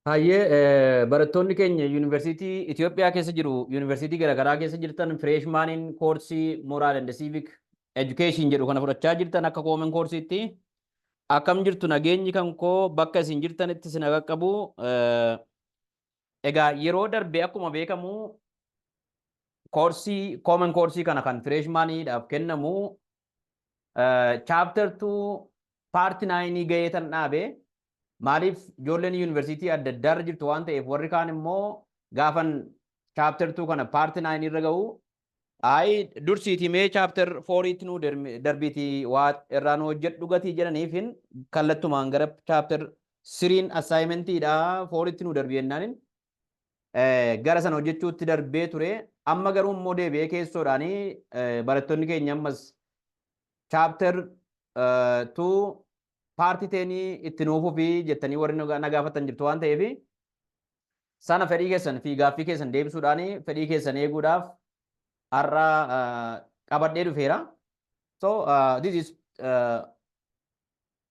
Hayyee barattoonni keenya yuunivarsiitii Itoophiyaa keessa jiru yuunivarsiitii garaagaraa keessa jirtan fireeshmaaniin koorsii mooraal and siivik edukeeshin jedhu kana fudhachaa jirtan akka koomen koorsiitti akkam jirtu nageenyi kan koo bakka isin jirtanitti isin qaqqabu. Egaa yeroo darbe akkuma beekamu koorsii koomen koorsii kana kan fireeshmaaniidhaaf kennamu chaapter 2 paarti 9 ga'ee tan dhaabe. Maaliif ijoolleen yuunivarsiitii adda addaarra jirtu waan ta'eef warri kaan immoo gaafan chaapter 2 kana paarti 9 irra ga'u dursiitii mee chaapter 4tti nu darbiiti waa irraa nu hojjedhu gatii jedhaniifin kallattumaan gara chaapter 3 assignmentiidha 4tti nu darbii jennaanin gara sana hojjechuutti darbee ture. Amma garuu immoo deebi'ee keessoodhaanii barattoonni keenya ammas chaapter 2 paartii teenii itti nuufuu fi jettanii warri na gaafatan jirtu waan ta'eef sana fedhii keessan fi gaaffii keessan deebisuudhaan fedhii keessan eeguudhaaf har'a qabadhee dhufeera. So this is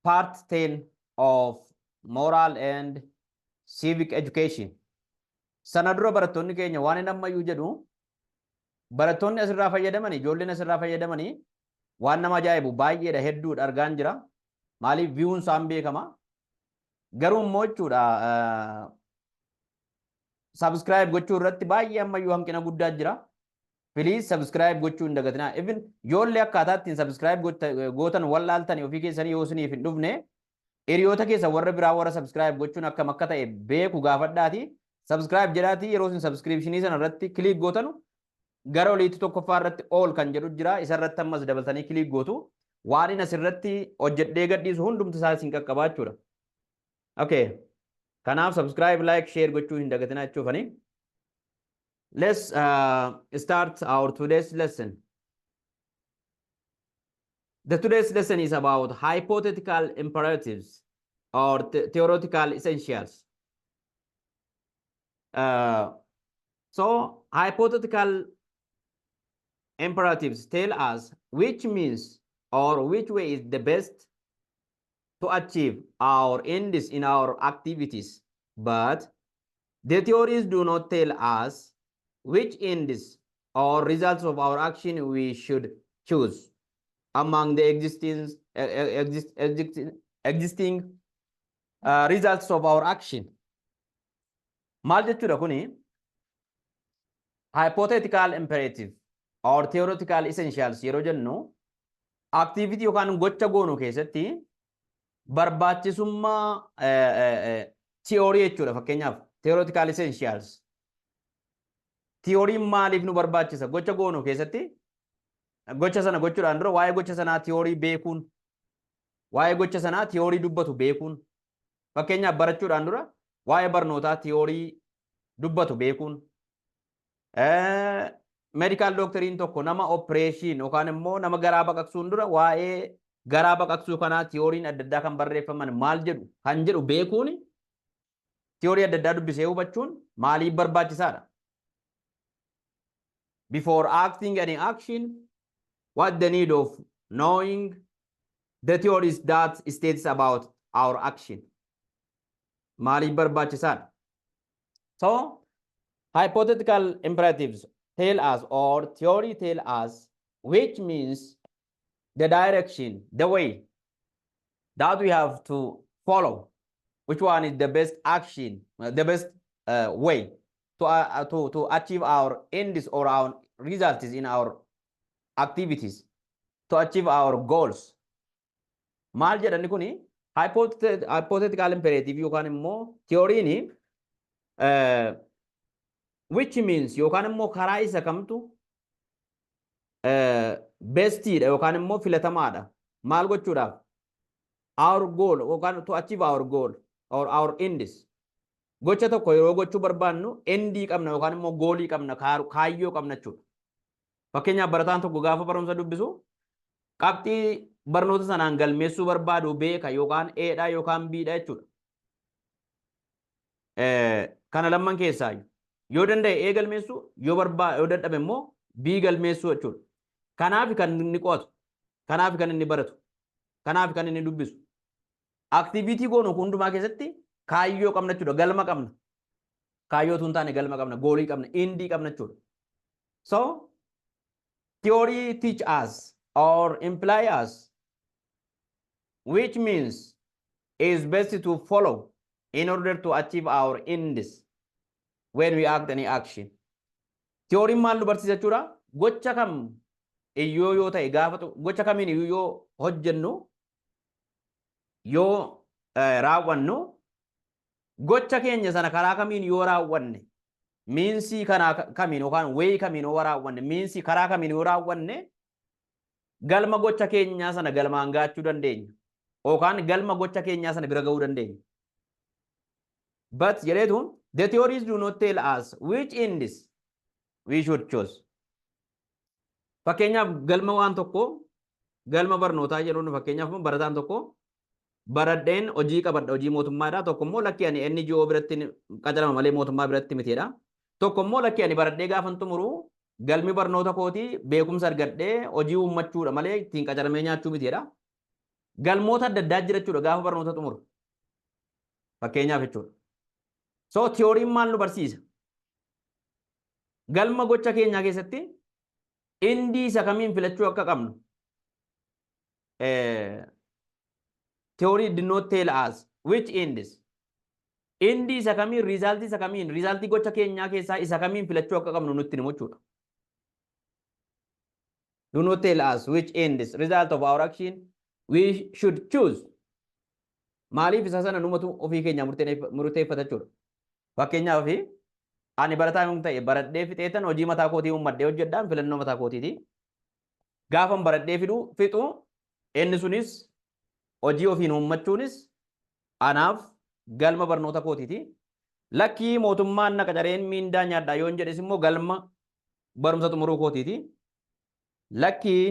part 10 of moral and civic education. Sana dura barattoonni keenya waan inni ammayyuu jedhu barattoonni asirraa fayyadaman ijoolleen asirraa fayyadamanii waan nama ajaa'ibu baay'eedha hedduudha argaan jira. Maaliif viewun isaan beekama garuu immoo jechuudha subscribe gochuu irratti baay'ee ammayyuu hanqina guddaa jira. Please subscribe gochuu hin dagatinaa. Even ijoollee akkaataa ittiin subscribe gootan wallaaltanii ofii keessanii yoo isiniif hin dhufne hiriyoota keessa warra biraa warra subscribe gochuun akkam akka ta'e beeku gaafadhaati. Subscribe jedhaati yeroo isin subscriptionii sana irratti click gootanu gara oliitti tokkoffaa irratti all kan jedhu jira. Isa irratti ammas dabaltanii click gootu. Waan inni asirratti hojjedhee gadhiisu hundumti isaa isin qaqqabaachuudha. Okay. Kanaaf subscribe, like, share gochuu hin dagatinaa jechuufani. Let's start our today's lesson. The today's lesson is about hypothetical imperatives or theoretical essentials. So hypothetical imperatives tell us which means or which way is the best to achieve our ends in our activities. But the theories do not tell us which ends or results of our action we should choose among the existing results of our action. Maal jechuudha kuni hypothetical imperative or theoretical essentials yeroo jennu activity yookaan gocha goonu keessatti barbaachisummaa theory jechuudha. Fakkeenyaaf theoretical essentials theory maaliif nu barbaachisa gocha goonu keessatti gocha sana gochuudhaan dura waa'ee gocha sanaa theory beekuun waa'ee gocha sanaa theory dubbatu beekuun fakkeenyaaf barachuudhaan dura waa'ee barnootaa theory dubbatu beekuun medical doctoriin tokko nama operation yookaan immoo nama garaa baqaqsuun dura waa'ee garaa baqaqsuu kanaa theoriin adda addaa kan barreeffaman maal jedhu kan jedhu beekuun theory adda addaa dubbisee hubachuun maaliif barbaachisaadha. Before acting any action, what the need of knowing the theories that states about our action. Maaliif barbaachisaadha. So hypothetical imperatives tell us or theory tell us which means the direction, the way that we have to follow, which one is the best action, the best way to achieve our ends or our results in our activities, to achieve our goals. Maal jedhani kuni hypothetical imperative yookaan immoo theoryni which means yookaan immoo karaa isa kamtu bestidha yookaan immoo filatamaadha. Maal gochuudhaaf our goal yookaan to achieve our goal or our ends. Gocha tokko yeroo gochuu barbaannu endii qabna yookaan immoo goolii qabna kaayyoo qabna jechuudha. Fakkeenyaaf barataan tokko gaafa barumsa dubbisu qabxii barnoota sanaan galmeessuu barbaadu beeka yookaan eedhaa yookaan biidha jechuudha. Kana lamman keessaa yoo danda'e ee galmeessuu yoo dadhabe immoo bii galmeessuu jechuudha. Kanaaf kan inni qo'atu, kanaaf kan inni baratu, kanaaf kan inni dubbisu. Activity goonu hundumaa keessatti kaayyoo qabna jechuudha. Galma qabna. Kaayyoo tun taane galma qabna. Goolii qabna. Indii qabna jechuudha. So theory teach us or imply us, which means is best to follow in order to achieve our ends when we act any action. Theory maal nu barsiisa jechuudha. Gocha kam iyyoo yoo ta'e gaafatu gocha kamiin iyyuu yoo hojjennu yoo raawwannu gocha keenya sana karaa kamiin yoo raawwanne miinsii kanaa kamiin yookaan wayii kamiin yoo raawwanne miinsii karaa kamiin yoo raawwanne galma gocha keenyaa sana galmaan gaachuu dandeenya yookaan galma gocha keenyaa sana bira ga'uu dandeenya. But jedheetu the theories do not tell us which ends we should choose. Fakkeenyaaf galma waan tokko galma barnootaa jedhuun fakkeenyaaf barataan tokko baradheen hojii qabadha hojii mootummaadha tokko immoo lakki ani NGO biratti qacarama malee mootummaa biratti miteedha tokko immoo lakki ani baradhee gaafan xumuru galmi barnoota kooti beekumsa argadhee hojii uummachuudha malee ittiin qacaramee nyaachuu miteedha galmoota adda addaa jira jechuudha gaafa barnoota xumuru fakkeenyaaf jechuudha. So theoriin maal nu barsiisa galma gocha keenyaa keessatti indii isa kamiin filachuu akka qabnu theory did not tell us which ends. Indi isa kamiin resultii gocha keenyaa keessaa isa kamiin filachuu akka qabnu nutti himu jechuudha. Do not tell us which ends result of our action we should choose. Maaliif isa sana numatu ofii keenya murteeffata jechuudha. Fakkeenyaaf ani barataa yoo ta'e baradhee fixeetan hojii mataa kootii uummadhee hojjedhaan filannoo mataa kootiiti. Gaafan baradhee fixu inni sunis hojii ofiin uummachuunis anaaf galma barnoota kootiiti. Lakkii mootummaan na qacareen miindaa nyaadhaa yoo jedhes immoo galma barumsa xumuruu kootiiti. Lakkii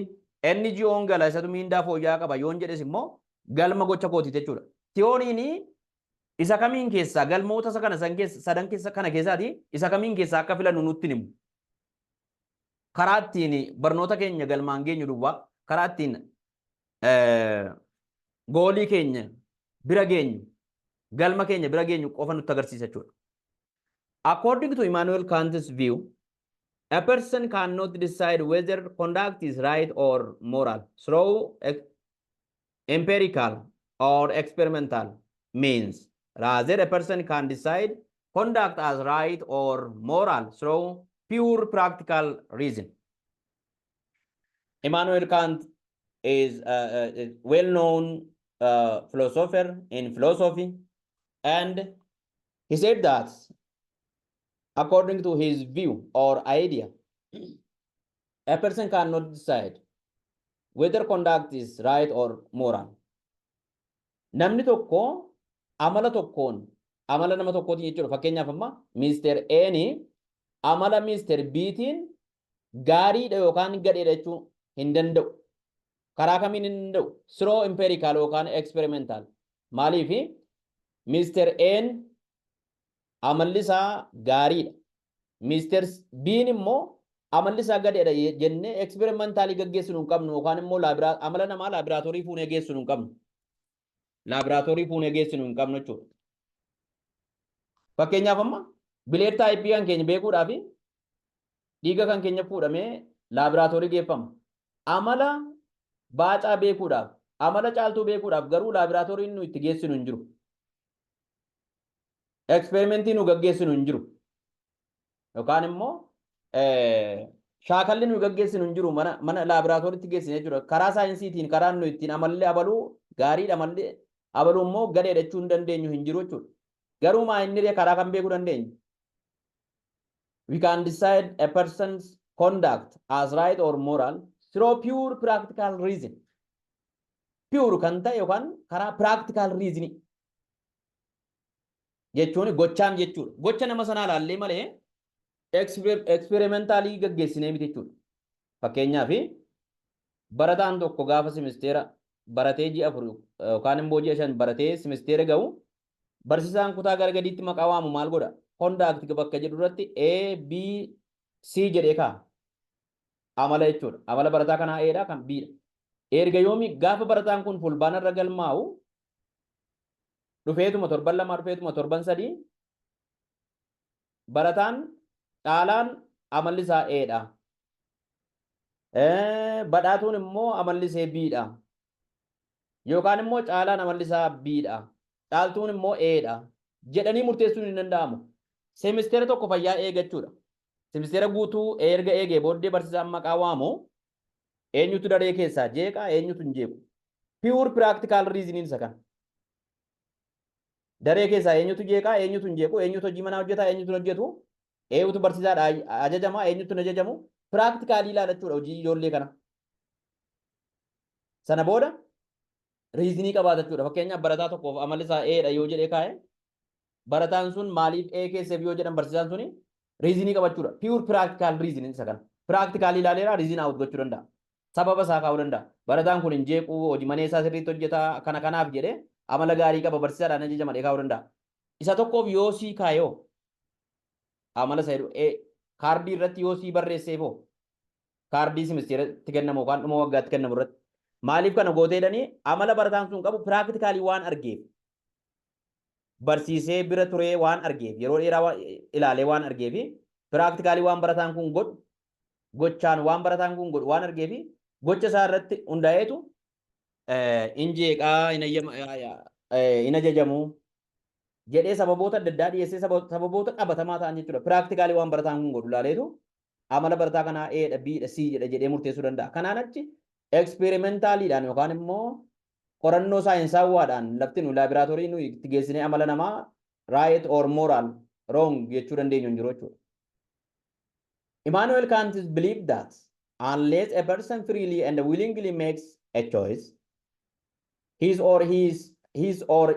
NGO'n gala isatu miindaa fooyya'aa qaba yoo jedhes immoo galma gocha kootiiti jechuudha. Tiyooriin isa kamiin keessaa galmoota isa kana sadan keessa kana keessaati isa kamiin keessaa akka filannu nutti himu. Karaa ittiin barnoota keenya galmaan geenyu duwwaa karaa ittiin goolii keenya bira geenyu galma keenya bira geenyu qofa nutti agarsiisa jechuudha. According to Immanuel Kant's view, a person cannot decide whether conduct is right or moral through empirical or experimental means. Rather, a person can decide conduct as right or moral through pure practical reason. Immanuel Kant is a well-known philosopher in philosophy, and he said that according to his view or idea, a person cannot decide whether conduct is right or moral. Namni tokko amala tokkoon amala nama tokkootiin jechuudha. Fakkeenyaaf amma Mr. A amala Mr. B'tiin gaariidha yookaan gadheedha jechuu hin danda'u. Karaa kamiin hin danda'u? Through empirical yookaan experimental. Maaliif Mr. A amalli isaa gaariidha. Mr. B'n immoo amalli isaa gadheedha jennee experimentaalii gaggeessuu hin qabnu yookaan immoo amala namaa laaboraatoorii fuunee geessuu hin qabnu. Laaboraatoorii fuunee geessinu hin qabnu jechuudha. Fakkeenyaaf amma bileet taayippii kan keenya beekuudhaaf dhiiga kan keenya fuudhamee laaboraatoorii geeffama. Amala baacaa beekuudhaaf, amala caaltuu beekuudhaaf garuu laaboraatooriin nu itti geessinu hin jiru. Eksperimentii nu gaggeessinu hin jiru. Yookaan immoo shaakalli nu gaggeessinu hin jiru mana laaboraatooriitti geessine jechuudha. Karaa saayinsiitiin karaa nu ittiin amallee abaluu gaariidha amallee abaluu immoo gadheedha jechuu hin dandeenyu hin jiru jechuudha. Garuu maa inni karaa kan beekuu dandeenya? We can decide a person's conduct as right or moral through pure practical reason. Pure kan ta'e yookaan karaa practical reasoning jechuun gochaan jechuudha. Gocha nama sanaa ilaallee malee experimentaalii gaggeessinee miti jechuudha. Fakkeenyaaf barataan tokko gaafa simisteera baratee ji'a 4 yookaan immoo ji'a 5 baratee simisteera ga'u barsiisaan kutaa gara gadiitti maqaa waamu maal godha? Conduct bakka jedhu irratti A, B, C jedhee kaa'a. Amala jechuudha. Amala barataa kanaa A'dha kan B'dha. Erga yoomi gaafa barataan kun fulbaana irra galmaa'u dhufeetuma torban lama dhufeetuma torban sadii barataan caalaan amalli isaa Eedha. Badhaatuun immoo amalli isaa Bidha. Yookaan immoo caalaan amalli isaa Bidha. Caaltuun immoo Eedha. Jedhanii murteessuun hin danda'amu. Seemisteera tokko fayyaa eeggachuudha. Seemisteera guutuu erga eegee booddee barsiisaan maqaa waamu eenyutu daree keessaa jeeqa eenyutu hin jeequ. Pure practical reasoning isa kana. Daree keessaa eenyutu jeeqa eenyutu hin jeequ eenyutu hojii manaa hojjeta eenyutu hojjetu eenyutu barsiisaadha ajajama eenyutu hin ajajamu practically ilaalachuudha hojii ijoollee kana. Sana booda reasonii qabaatachuudha. Fakkeenyaaf barataa tokkoof amalli isaa Eedha yoo jedhee kaa'e barataan sun maaliif E keesseef yoo jedhan barsiisaan suni reasonii qabachuudha. Pure practical reasoning isa kana. Practically ilaaleera reason out gochuu danda'a. Sababa isaa kaa'uu danda'a. Barataan kun hin jeequ hojii manee isaa sirriitti hojjeta kana kanaaf jedhee amala gaarii qaba barsiisaadhaan ajajama dhee kaa'uu danda'a. Isa tokkoof yoo sii kaayoo amala isaa kaardii irratti yoo sii barreesseefoo kaardii simisteeratti kennamu yookaan dhuma waggaatti kennamu irratti maaliif kana gootee jedhanii amala barataan sun qabu practically waan argeef barsiisee bira turee waan argeef yeroo dheeraa ilaalee waan argeef practically waan barataan kun godhu gochaan waan barataan kun godhu waan argeef gocha isaa irratti hundaa'eetu hin jeeqaa hin ajajamu jedhee sababoota adda addaa dhiyeessee sababoota qabatamaa ta'an jechuudha. Practically waan barataan kun godhu ilaaleetu amala barataa kanaa Eedha Bidha C jedhee murteessuu danda'a. Kanaan achi experimentaliidhaan yookaan immoo qorannoo saayinsaawwaadhaan lafti nu laaboraatoorii nu itti geessinee amala namaa right or moral wrong jechuu dandeenyu hin jiru jechuudha. Immanuel Kant believed that unless a person freely and willingly makes a choice, his or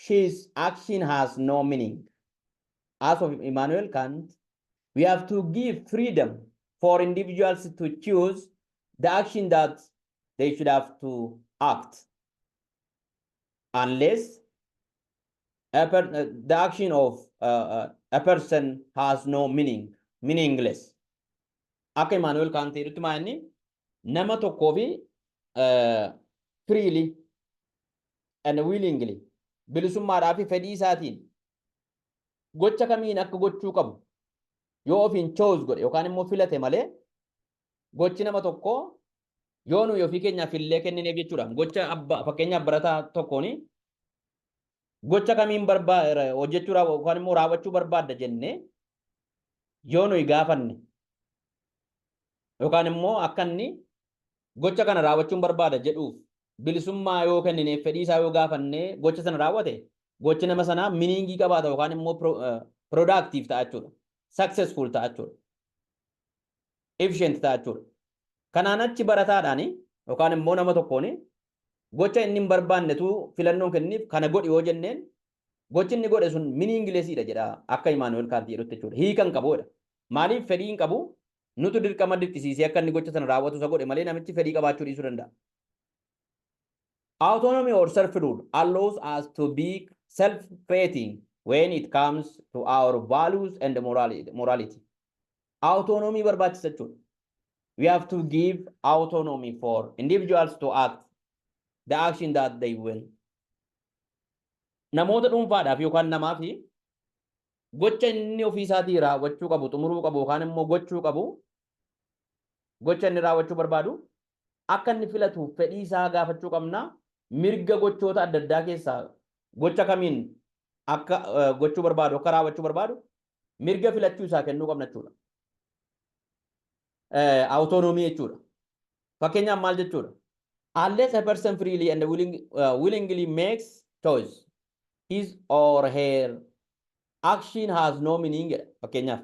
she's action has no meaning. As of Immanuel Kant, we have to give freedom for individuals to choose the action that they should have to act. Unless the action of a person has no meaning, meaningless. Akka Immanuel Kant jedhutti maanni nama tokkoofi freely and willingly bilisummaadhaa fi fedhii isaatiin gocha kamiin akka gochuu qabu yoo ofiin choose godhe yookaan immoo filate malee gochi nama tokko yoo nuyi ofii keenyaaf illee kennineef jechuudha. Gocha fakkeenyaaf barataa tokkoon gocha kamiin hojjechuu yookaan immoo raawwachuu barbaadda jennee yoo nuyi gaafanne yookaan immoo akka inni gocha kana raawwachuun barbaada jedhuuf bilisummaa yoo kennineef fedhii isaa yoo gaafannee gocha sana raawwate gochi nama sanaa miniingii qabaata yookaan immoo productive ta'a jechuudha. Successful ta'a jechuudha. Efficient ta'a jechuudha. Kanaan achi barataadhaan yookaan immoo nama tokkoon gocha inni hin barbaannetu filannoon kenniif kana godhi yoo jenneen gochi inni godhe sun miniingilesiidha jedha akka Immanuel Kant jedhutti jechuudha. Hiikan qabuudha. Maaliif fedhii hin qabu nutu dirqama dirqisiisee akka inni gocha sana raawwatu isa godhe malee namichi fedhii qabaachuu dhiisuu danda'a. Autonomy or self-rule allows us to be self-creating when it comes to our values and morality. Autonomy barbaachisa jechuudha. We have to give autonomy for individuals to act the action that they will. Namoota dhuunfaadhaaf yookaan namaaf gocha inni ofii isaatii raawwachuu qabu xumuruu qabu yookaan immoo gochuu qabu gocha inni raawwachuu barbaadu akka inni filatu fedhii isaa gaafachuu qabna. Mirga gochoota adda addaa keessaa gocha kamiin akka gochuu barbaadu akka raawwachuu barbaadu mirga filachuu isaa kennuu qabna jechuudha. Autonomii jechuudha. Fakkeenyaaf maal jechuudha? Unless a person freely and willingly makes choice, his or her action has no meaning. Fakkeenyaaf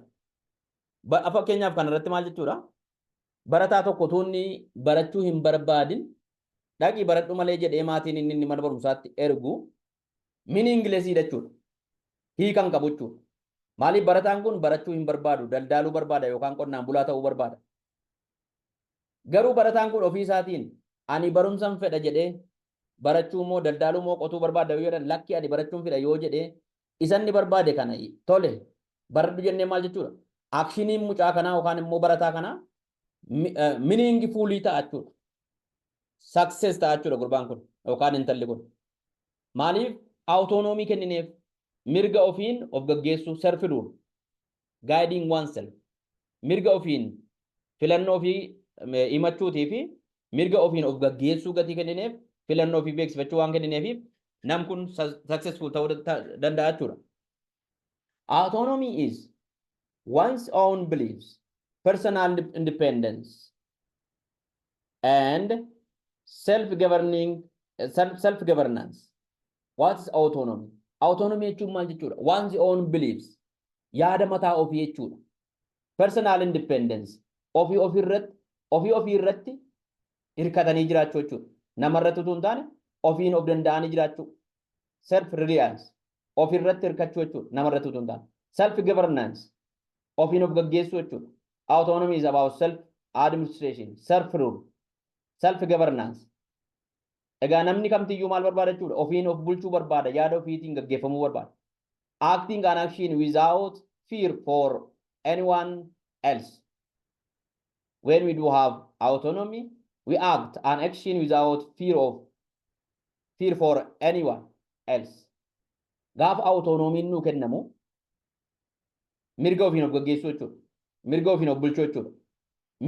kana irratti maal jechuudha? Barataa tokko tuunni barachuu hin barbaadin dhaqii baradhu malee jedhee maatiin inni mana barumsaatti ergu meaninglessiidha jechuudha. Hiikan qabu jechuudha. Maaliif barataan kun barachuu hin barbaadu, daldaaluu barbaada yookaan qonnaan bulaa ta'uu barbaada. Garuu barataan kun ofii isaatiin ani barumsan fedha jedhee barachuu moo daldaaluu moo qotuu barbaada yoo jedhan lakki ani barachuun fedha yoo jedhee isanni barbaade kana tole baradhu jennee maal jechuudha? Akshiniin mucaa kanaa yookaan immoo barataa kanaa meaning fuulii ta'a jechuudha. Success ta'a jechuudha gurbaan kun yookaan intalli kun. Maaliif autonomii kennineef mirga ofiin of gaggeessuu self rule guiding oneself mirga ofiin filannoo ofii himachuutii fi mirga ofiin of gaggeessuu gatii kennineef filannoo ofii beeksifachuu waan kennineefiif nam kun successful ta'uu danda'a jechuudha. Autonomy is one's own beliefs, personal independence, and self-governance. What is autonomy? Autonomy jechuun maal jechuudha? One's own beliefs, yaada mataa ofii jechuudha. Personal independence, ofii irratti hirkatanii jiraachuu jechuudha. Namarratti utuu hin taane ofiin of danda'anii jiraachuu. Self-reliance, ofii irratti hirkachuu jechuudha. Namarratti utuu hin taane. Self-governance, ofiin of gaggeessuu jechuudha. Autonomy is about self-administration, self-rule, self-governance. Egaa namni kamtiyyuu maal barbaada jechuudha? Ofiin of bulchuu barbaada, yaada ofiitiin gaggeeffamuu barbaada. Acting an action without fear for anyone else. When we do have autonomy, we act an action without fear for anyone else. Gaafa autonomiin nuu kennamu mirga ofiin of gaggeessuu jechuudha. Mirga ofiin of bulchuu jechuudha.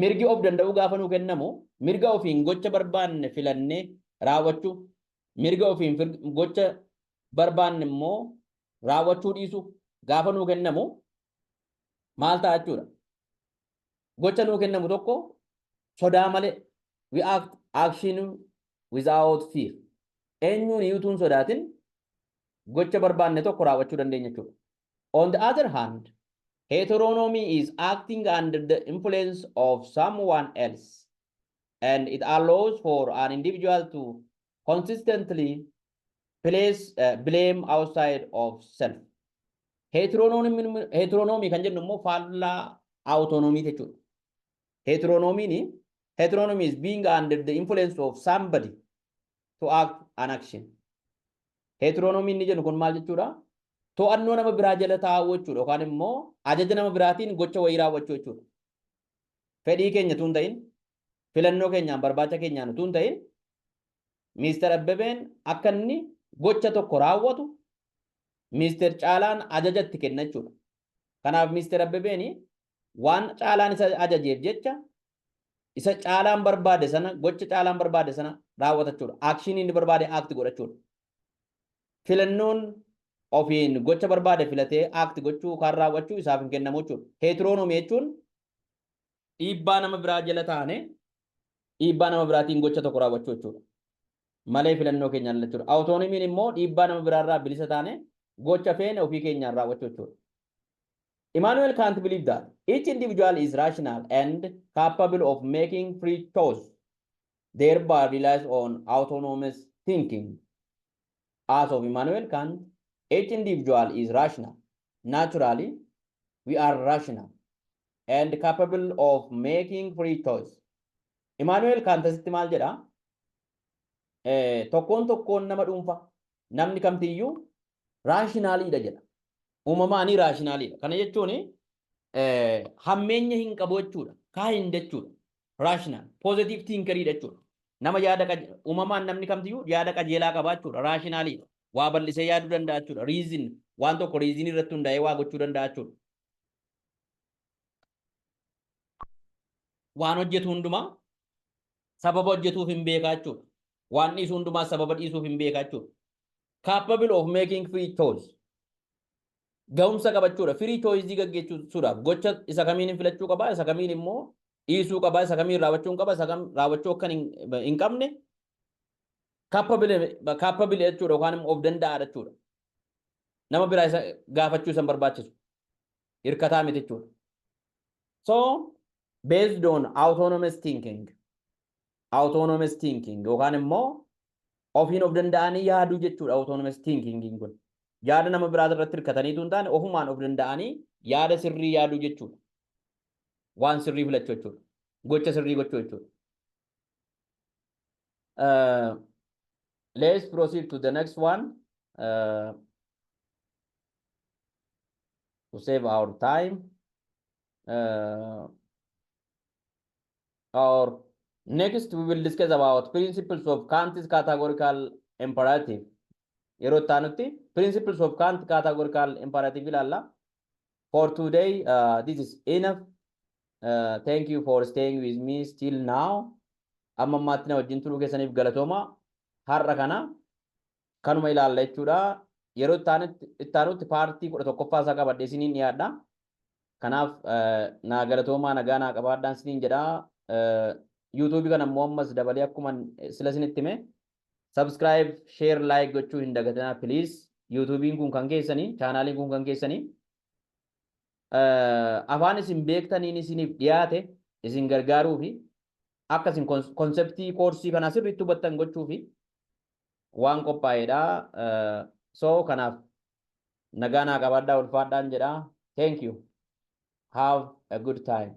Mirgi of danda'uu gaafa nuu kennamu mirga ofiin gocha barbaanne filannee raawwachuu, mirga ofiin gocha barbaanne immoo raawwachuu dhiisu gaafa nuu kennamu maal ta'a jechuudha. Gocha nuu kennamu tokko sodaa malee we act action without fear. Eenyuun iyyuutuun sodaatin gocha barbaanne tokko raawwachuu dandeenya jechuudha. On the other hand, heteronomy is acting under the influence of someone else, and it allows for an individual to consistently place blame outside of self. Heteronomy kan jennu immoo faallaa autonomy jechuudha. Heteronomy is being under the influence of somebody to act an action. Heteronomy inni jennu kun maal jechuudha? To'annoo nama biraa jala taa'uu jechuudha yookaan immoo ajaja nama biraatiin gocha wayii raawwachuu jechuudha. Fedhii keenya tuun ta'in, filannoo keenyaan barbaacha keenyaan tuun ta'in, Mr. Abbebeen akka inni gocha tokko raawwatu Mr. Caalaan ajajatti kenna jechuudha. Kanaaf Mr. Abbebeen waan Caalaan isa ajajeef jecha isa Caalaan barbaade sana gocha Caalaan barbaade sana raawwata jechuudha. Akshinii inni barbaade aakti godha jechuudha. Filannoon ofiin gocha barbaade filatee aakti gochuu kan raawwachuu isaaf hin kennamu jechuudha. Heteronomy jechuun dhiibbaa nama biraa jala taane dhiibbaa nama biraatiin gocha tokko raawwachuu jechuudha. Malee filannoo keenyaan jechuudha. Autonomiin immoo dhiibbaa nama biraarraa bilisa taane gocha feene ofii keenyaan raawwachuu jechuudha. Immanuel Kant believed that each individual is rational and capable of making free choice, thereby relies on autonomous thinking. As of Immanuel Kant, each individual is rational. Naturally, we are rational and capable of making free choice. Immanuel Kant asitti maal jedha? Tokkoon nama dhuunfa namni kamtiyyuu raashinaaliidha jedha. Uumamaanii raashinaaliidha. Kana jechuun hammeenya hin qabu jechuudha. Kaayin jechuudha. Raashinaal. Positive thinkeriidha jechuudha. Nama yaada uumamaan namni kamtiyyuu yaada qajeelaa qabaa jechuudha. Raashinaaliidha. Waa bal'isee yaaduu danda'a jechuudha. Reason waan tokko reason irratti hundaa'ee waa gochuu danda'a jechuudha. Waan hojjetu hundumaa sababa hojjetuuf hin beekaa jechuudha. Waan dhiisu hundumaa sababa dhiisuuf hin beekaa jechuudha. Capable of making free choice. Ga'umsa qabachuudha. Free choice gaggeessuudhaaf gocha isa kamiin filachuu qaba, isa kamiin immoo dhiisuu qaba, isa kamiin raawwachuu qaba, isa kam raawwachuu akka hin qabne capable jechuudha yookaan immoo of danda'a jechuudha. Nama biraa isa gaafachuu isa barbaachisu. Hirkataa miti jechuudha. So based on autonomous thinking yookaan immoo ofiin of danda'anii yaaduu jechuudha. Autonomous thinking kun yaada nama biraa irratti hirkatanii tuun taane ofumaan of danda'anii yaada sirrii yaaduu jechuudha. Waan sirrii filachuu jechuudha. Gocha sirrii gochuu jechuudha. Let's proceed to the next one to save our time. Or next we will discuss about principles of Kant's categorical imperative. yeroo itti aanutti principles of categorical imperative ilaalla. For today, this is enough. Thank you for staying with me still now. Amma ammaatti na wajjin turuu keessaniif galatooma. Har'a kana kanuma ilaalla jechuudha. Yeroo itti aanutti paartii 11ffaa isaa qabadhee isiniin dhiyaadha. Kanaaf naa galatoomaa nagaa naa qabaadhaan isiniin jedha. YouTube kana immoo ammas dabalee akkuma sila isinitti hime subscribe, share, like gochuu hin dagatinaa please. YouTubein kun kan keessanii, chaanaaliin kun kan keessanii. Afaan isin beektaniin isiniif dhiyaate isin gargaaruu fi akka isin konseptii koorsii kana sirriitti hubattan gochuu fi waan qophaa'edha. So kanaaf nagaa naa qabaadhaa ulfaadhaan jedha. Thank you. Have a good time.